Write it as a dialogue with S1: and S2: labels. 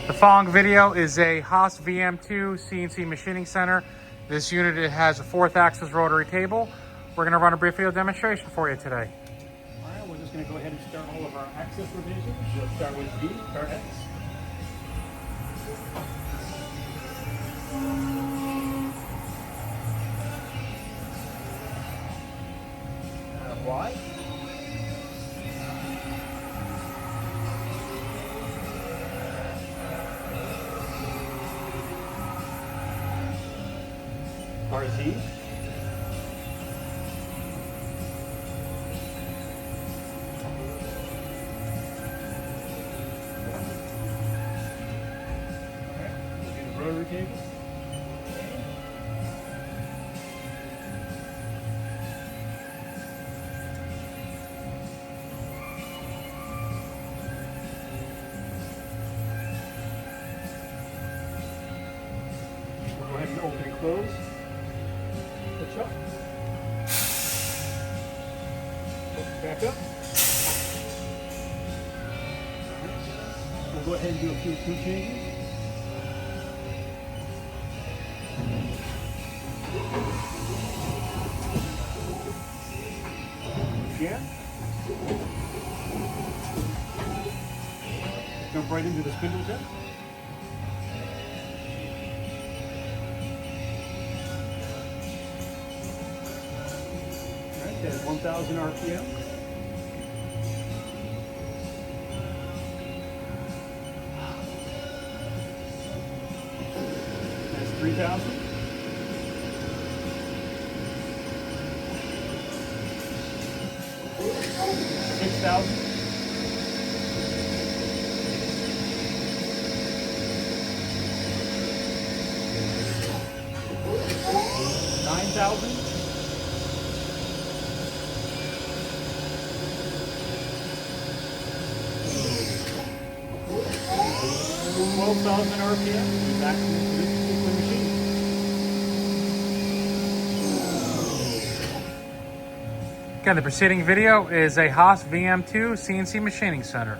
S1: The following video is a HAAS VM2 CNC machining center. This unit has a 4th axis rotary table. We're going to run a brief video demonstration for you today.
S2: All right, we're just going to go ahead and start all of our axis revisions. We'll start with V, or X. Y. RZ. Rotary table. We'll go ahead and open and close. Push up. Back up. We'll go ahead and do a few crew changes. Again. Jump right into the spindle jet. All right, that's 1,000 RPM. That's 3,000. 6,000. 9,000. 12,000 RPM. Back to this particular machine.
S1: Again, the preceding video is a HAAS VM2 CNC machining center.